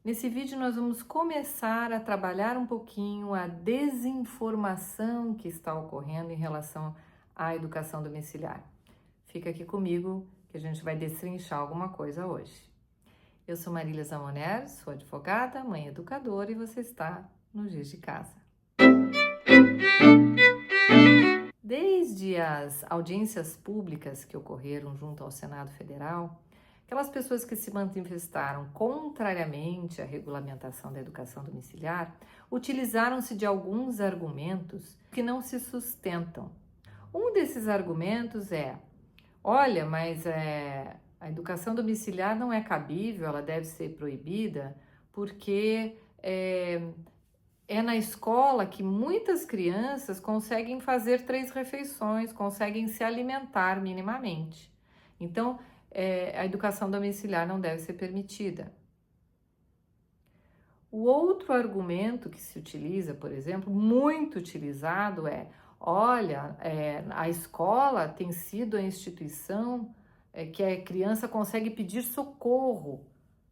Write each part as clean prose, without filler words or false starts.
Nesse vídeo nós vamos começar a trabalhar um pouquinho a desinformação que está ocorrendo em relação à educação domiciliar. Fica aqui comigo que a gente vai destrinchar alguma coisa hoje. Eu sou Marília Zamoner, sou advogada, mãe educadora e você está no Giz de Casa. Desde as audiências públicas que ocorreram junto ao Senado Federal, aquelas pessoas que se manifestaram contrariamente à regulamentação da educação domiciliar utilizaram-se de alguns argumentos que não se sustentam. Um desses argumentos é: olha, mas a educação domiciliar não é cabível, ela deve ser proibida porque é na escola que muitas crianças conseguem fazer 3 refeições, conseguem se alimentar minimamente. Então, a educação domiciliar não deve ser permitida. O outro argumento que se utiliza, por exemplo, muito utilizado olha, a escola tem sido a instituição que a criança consegue pedir socorro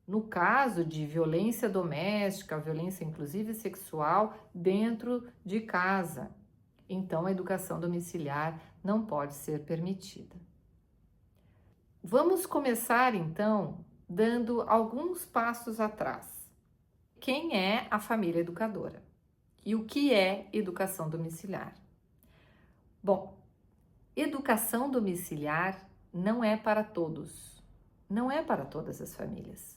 no caso de violência doméstica, violência inclusive sexual dentro de casa. Então, a educação domiciliar não pode ser permitida. Vamos começar, então, dando alguns passos atrás. Quem é a família educadora? E o que é educação domiciliar? Bom, educação domiciliar não é para todos, não é para todas as famílias.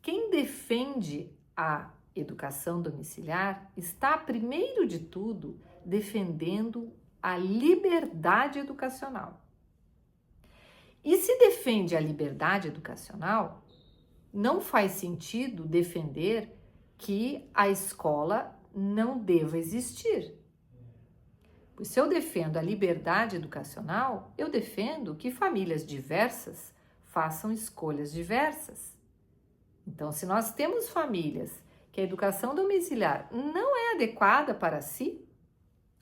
Quem defende a educação domiciliar está, primeiro de tudo, defendendo a liberdade educacional. E se defende a liberdade educacional, não faz sentido defender que a escola não deva existir. Pois se eu defendo a liberdade educacional, eu defendo que famílias diversas façam escolhas diversas. Então, se nós temos famílias que a educação domiciliar não é adequada para si,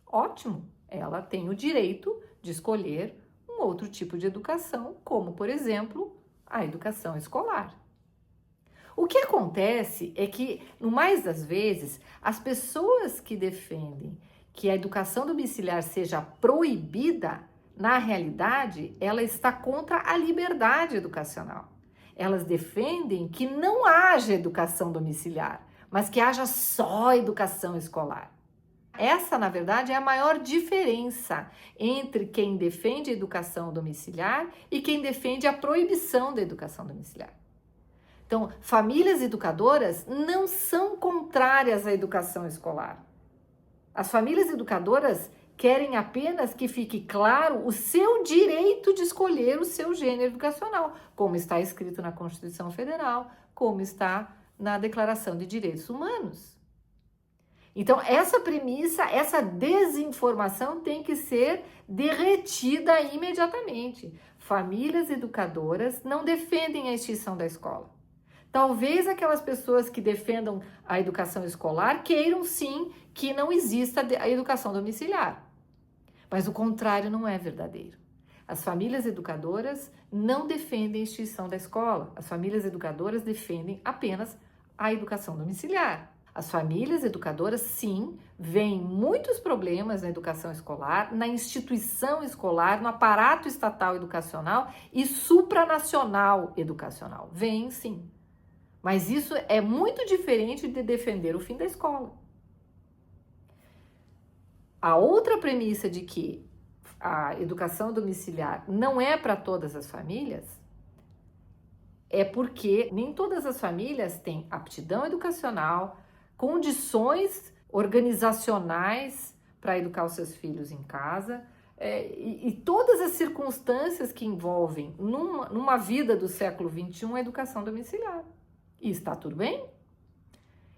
ótimo, ela tem o direito de escolher um outro tipo de educação, como, por exemplo, a educação escolar. O que acontece é que, no mais das vezes, as pessoas que defendem que a educação domiciliar seja proibida, na realidade, ela está contra a liberdade educacional. Elas defendem que não haja educação domiciliar, mas que haja só educação escolar. Essa, na verdade, é a maior diferença entre quem defende a educação domiciliar e quem defende a proibição da educação domiciliar. Então, famílias educadoras não são contrárias à educação escolar. As famílias educadoras querem apenas que fique claro o seu direito de escolher o seu gênero educacional, como está escrito na Constituição Federal, como está na Declaração de Direitos Humanos. Então, essa premissa, essa desinformação tem que ser derretida imediatamente. Famílias educadoras não defendem a extinção da escola. Talvez aquelas pessoas que defendam a educação escolar queiram sim que não exista a educação domiciliar. Mas o contrário não é verdadeiro. As famílias educadoras não defendem a extinção da escola. As famílias educadoras defendem apenas a educação domiciliar. As famílias educadoras, sim, veem muitos problemas na educação escolar, na instituição escolar, no aparato estatal educacional e supranacional educacional. Veem, sim. Mas isso é muito diferente de defender o fim da escola. A outra premissa de que a educação domiciliar não é para todas as famílias é porque nem todas as famílias têm aptidão educacional, condições organizacionais para educar os seus filhos em casa e todas as circunstâncias que envolvem numa vida do século XXI a educação domiciliar. E está tudo bem?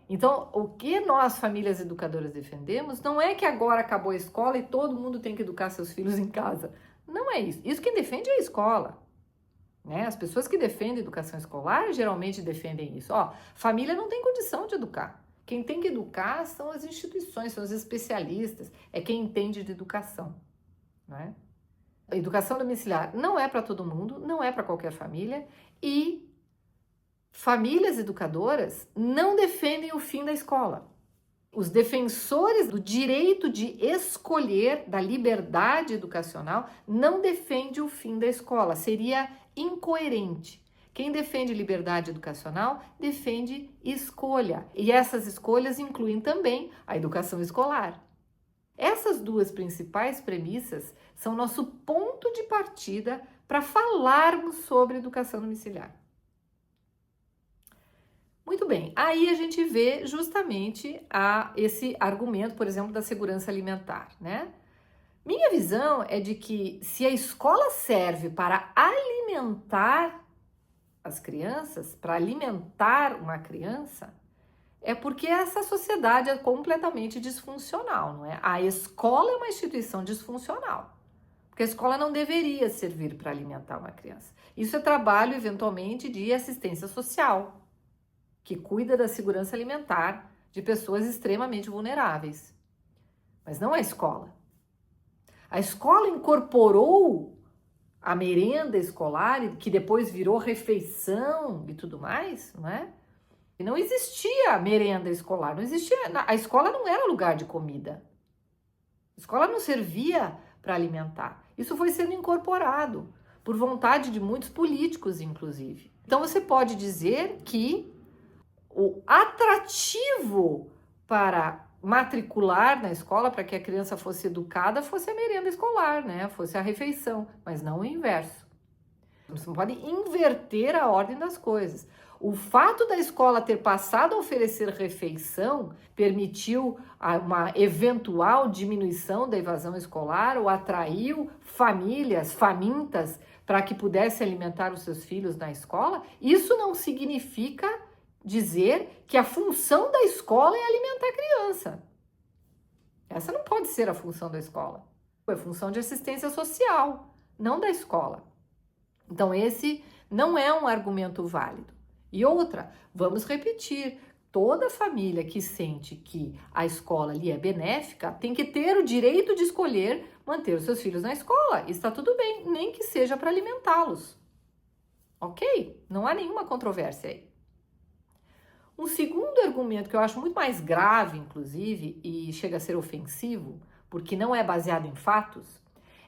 Então, o que nós, famílias educadoras, defendemos não é que agora acabou a escola e todo mundo tem que educar seus filhos em casa. Não é isso. Isso quem defende é a escola. Né? As pessoas que defendem educação escolar geralmente defendem isso. Família não tem condição de educar. Quem tem que educar são as instituições, são os especialistas, é quem entende de educação. Né? A educação domiciliar não é para todo mundo, não é para qualquer família e famílias educadoras não defendem o fim da escola. Os defensores do direito de escolher, da liberdade educacional, não defendem o fim da escola. Seria incoerente. Quem defende liberdade educacional defende escolha. E essas escolhas incluem também a educação escolar. Essas duas principais premissas são nosso ponto de partida para falarmos sobre educação domiciliar. Muito bem, aí a gente vê justamente esse argumento, por exemplo, da segurança alimentar, né? Minha visão é de que se a escola serve para alimentar as crianças, para alimentar uma criança, é porque essa sociedade é completamente disfuncional, não é? A escola é uma instituição disfuncional, porque a escola não deveria servir para alimentar uma criança. Isso é trabalho, eventualmente, de assistência social, que cuida da segurança alimentar de pessoas extremamente vulneráveis. Mas não a escola. A escola incorporou a merenda escolar, que depois virou refeição e tudo mais, não é? E não existia merenda escolar, não existia. A escola não era lugar de comida. A escola não servia para alimentar. Isso foi sendo incorporado por vontade de muitos políticos, inclusive. Então você pode dizer que o atrativo para matricular na escola, para que a criança fosse educada, fosse a merenda escolar, né? Fosse a refeição, mas não o inverso. Você não pode inverter a ordem das coisas. O fato da escola ter passado a oferecer refeição permitiu uma eventual diminuição da evasão escolar ou atraiu famílias famintas para que pudessem alimentar os seus filhos na escola. Isso não significa dizer que a função da escola é alimentar a criança. Essa não pode ser a função da escola. É função de assistência social, não da escola. Então esse não é um argumento válido. E outra, vamos repetir, toda família que sente que a escola lhe é benéfica tem que ter o direito de escolher manter os seus filhos na escola. Está tudo bem, nem que seja para alimentá-los. Ok? Não há nenhuma controvérsia aí. Um segundo argumento que eu acho muito mais grave, inclusive, e chega a ser ofensivo, porque não é baseado em fatos,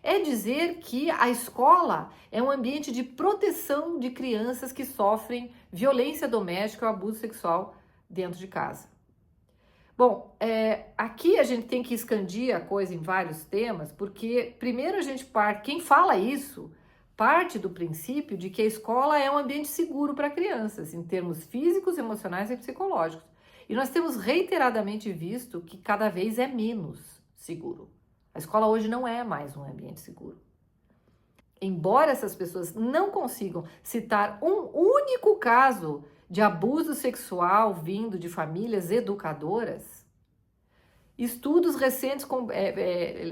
é dizer que a escola é um ambiente de proteção de crianças que sofrem violência doméstica ou abuso sexual dentro de casa. Bom, aqui a gente tem que expandir a coisa em vários temas, porque primeiro quem fala isso parte do princípio de que a escola é um ambiente seguro para crianças, em termos físicos, emocionais e psicológicos. E nós temos reiteradamente visto que cada vez é menos seguro. A escola hoje não é mais um ambiente seguro. Embora essas pessoas não consigam citar um único caso de abuso sexual vindo de famílias educadoras, estudos recentes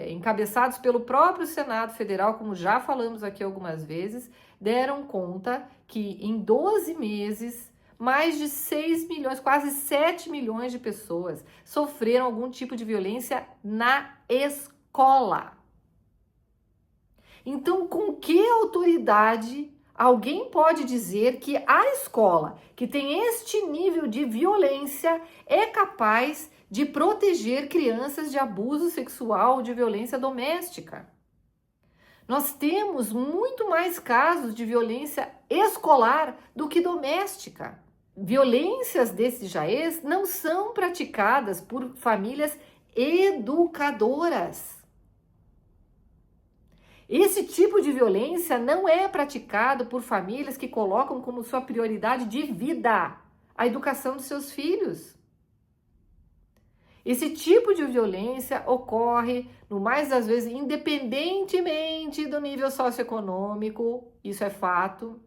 encabeçados pelo próprio Senado Federal, como já falamos aqui algumas vezes, deram conta que em 12 meses, mais de 6 milhões, quase 7 milhões de pessoas sofreram algum tipo de violência na escola. Então, com que autoridade alguém pode dizer que a escola, que tem este nível de violência, é capaz de proteger crianças de abuso sexual, de violência doméstica? Nós temos muito mais casos de violência escolar do que doméstica. Violências desses jaez não são praticadas por famílias educadoras. Esse tipo de violência não é praticado por famílias que colocam como sua prioridade de vida a educação dos seus filhos. Esse tipo de violência ocorre, no mais das vezes, independentemente do nível socioeconômico, isso é fato,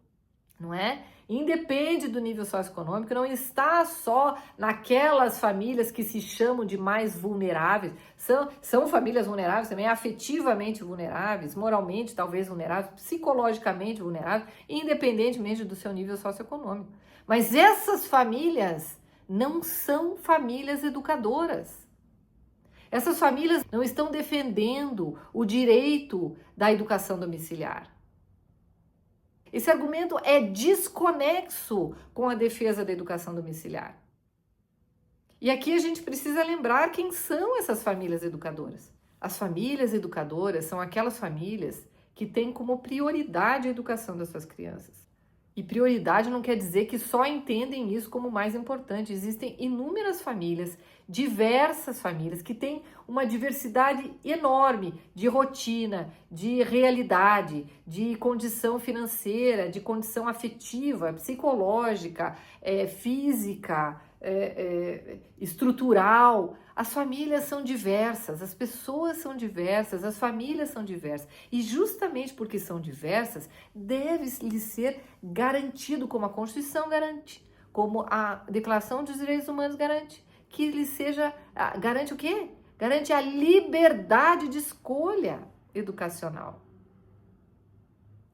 não é? Independe do nível socioeconômico, não está só naquelas famílias que se chamam de mais vulneráveis, são famílias vulneráveis também, afetivamente vulneráveis, moralmente talvez vulneráveis, psicologicamente vulneráveis, independentemente do seu nível socioeconômico. Mas essas famílias não são famílias educadoras. Essas famílias não estão defendendo o direito da educação domiciliar. Esse argumento é desconexo com a defesa da educação domiciliar. E aqui a gente precisa lembrar quem são essas famílias educadoras. As famílias educadoras são aquelas famílias que têm como prioridade a educação das suas crianças. E prioridade não quer dizer que só entendem isso como mais importante. Existem inúmeras famílias, diversas famílias, que têm uma diversidade enorme de rotina, de realidade, de condição financeira, de condição afetiva, psicológica, física, estrutural. As famílias são diversas, as pessoas são diversas, as famílias são diversas. E justamente porque são diversas, deve-lhes ser garantido, como a Constituição garante, como a Declaração dos Direitos Humanos garante, que lhe seja, garante o quê? Garante a liberdade de escolha educacional.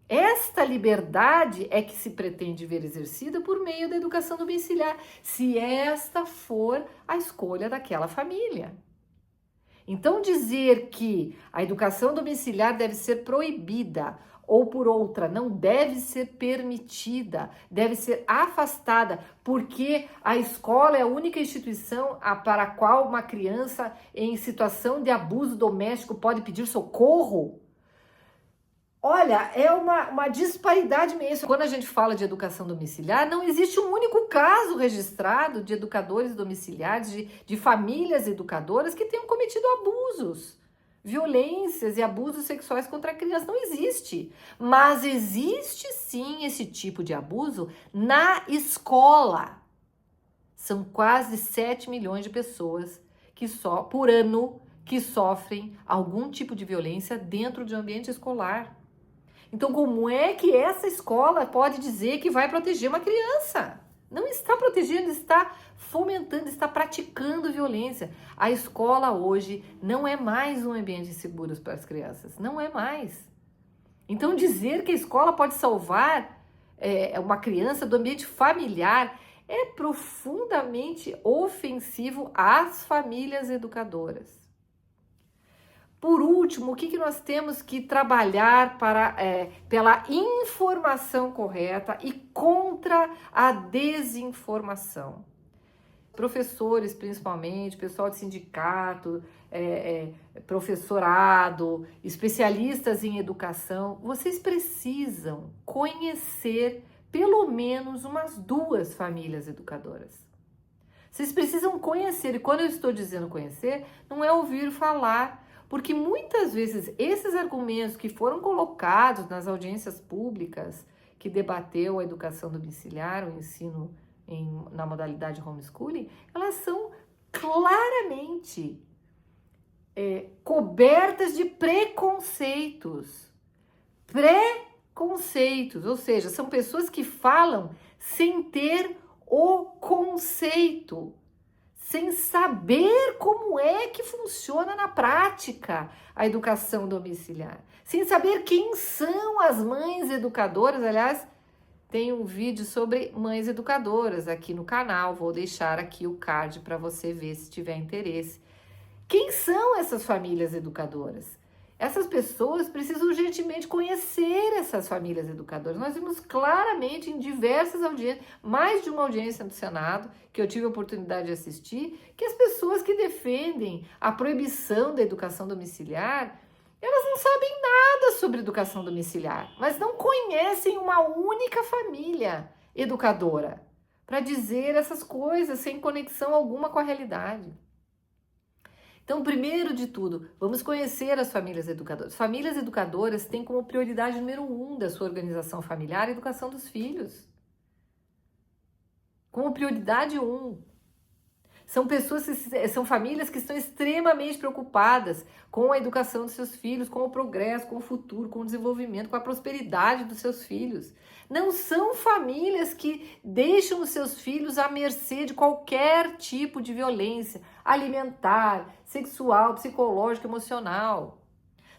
Esta liberdade é que se pretende ver exercida por meio da educação domiciliar, se esta for a escolha daquela família. Então, dizer que a educação domiciliar deve ser proibida ou, por outra, não deve ser permitida, deve ser afastada, porque a escola é a única instituição para a qual uma criança em situação de abuso doméstico pode pedir socorro. Olha, é uma disparidade imensa. Quando a gente fala de educação domiciliar, não existe um único caso registrado de educadores domiciliares, de famílias educadoras que tenham cometido abusos, violências e abusos sexuais contra a criança. Não existe. Mas existe sim esse tipo de abuso na escola. São quase 7 milhões de pessoas por ano que sofrem algum tipo de violência dentro de um ambiente escolar. Então, como é que essa escola pode dizer que vai proteger uma criança? Não está protegendo, está fomentando, está praticando violência. A escola hoje não é mais um ambiente seguro para as crianças, não é mais. Então, dizer que a escola pode salvar uma criança do ambiente familiar é profundamente ofensivo às famílias educadoras. Por último, o que nós temos que trabalhar pela informação correta e contra a desinformação? Professores, principalmente, pessoal de sindicato, professorado, especialistas em educação, vocês precisam conhecer pelo menos umas 2 famílias educadoras. Vocês precisam conhecer, e quando eu estou dizendo conhecer, não é ouvir falar, porque muitas vezes esses argumentos que foram colocados nas audiências públicas que debateu a educação domiciliar, o ensino na modalidade homeschooling, elas são claramente cobertas de preconceitos. Ou seja, são pessoas que falam sem ter o conceito, sem saber como é que funciona na prática a educação domiciliar, sem saber quem são as mães educadoras. Aliás, tem um vídeo sobre mães educadoras aqui no canal, vou deixar aqui o card para você ver se tiver interesse. Quem são essas famílias educadoras? Essas pessoas precisam urgentemente conhecer essas famílias educadoras. Nós vimos claramente em diversas audiências, mais de uma audiência no Senado, que eu tive a oportunidade de assistir, que as pessoas que defendem a proibição da educação domiciliar, elas não sabem nada sobre educação domiciliar, mas não conhecem uma única família educadora para dizer essas coisas sem conexão alguma com a realidade. Então, primeiro de tudo, vamos conhecer as famílias educadoras. Famílias educadoras têm como prioridade número 1 da sua organização familiar a educação dos filhos. Como prioridade 1. São famílias que estão extremamente preocupadas com a educação dos seus filhos, com o progresso, com o futuro, com o desenvolvimento, com a prosperidade dos seus filhos. Não são famílias que deixam os seus filhos à mercê de qualquer tipo de violência alimentar, sexual, psicológica, emocional.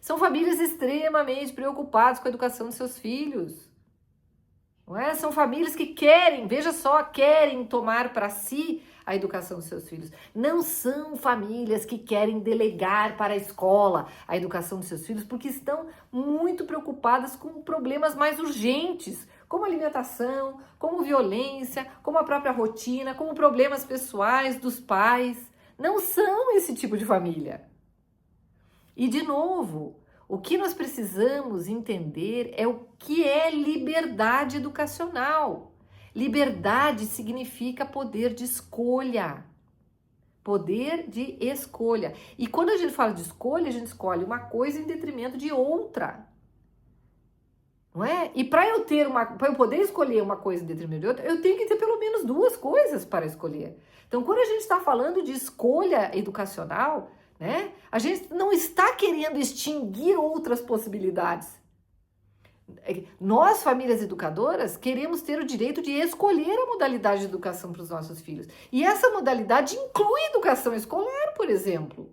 São famílias extremamente preocupadas com a educação dos seus filhos. Não é? São famílias que querem, veja só, querem tomar para si a educação dos seus filhos. Não são famílias que querem delegar para a escola a educação dos seus filhos porque estão muito preocupadas com problemas mais urgentes, como alimentação, como violência, como a própria rotina, como problemas pessoais dos pais. Não são esse tipo de família. E, de novo, o que nós precisamos entender é o que é liberdade educacional. Liberdade significa poder de escolha. Poder de escolha. E quando a gente fala de escolha, a gente escolhe uma coisa em detrimento de outra. Não é? E para eu poder escolher uma coisa em detrimento de outra, eu tenho que ter pelo menos duas coisas para escolher. Então, quando a gente está falando de escolha educacional, né, a gente não está querendo extinguir outras possibilidades. Nós, famílias educadoras, queremos ter o direito de escolher a modalidade de educação para os nossos filhos. E essa modalidade inclui educação escolar, por exemplo.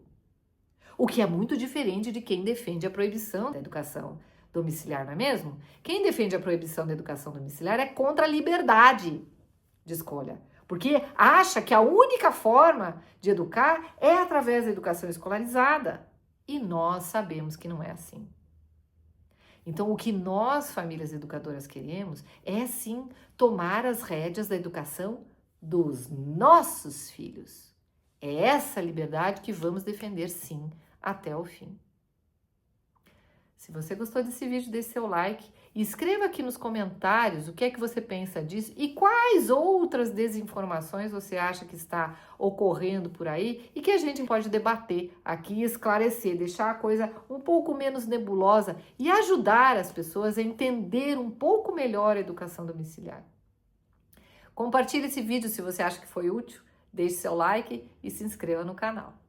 O que é muito diferente de quem defende a proibição da educação domiciliar, não é mesmo? Quem defende a proibição da educação domiciliar é contra a liberdade de escolha. Porque acha que a única forma de educar é através da educação escolarizada. E nós sabemos que não é assim. Então, o que nós, famílias educadoras, queremos é, sim, tomar as rédeas da educação dos nossos filhos. É essa liberdade que vamos defender, sim, até o fim. Se você gostou desse vídeo, deixe seu like e escreva aqui nos comentários o que é que você pensa disso e quais outras desinformações você acha que está ocorrendo por aí e que a gente pode debater aqui, esclarecer, deixar a coisa um pouco menos nebulosa e ajudar as pessoas a entender um pouco melhor a educação domiciliar. Compartilhe esse vídeo se você acha que foi útil, deixe seu like e se inscreva no canal.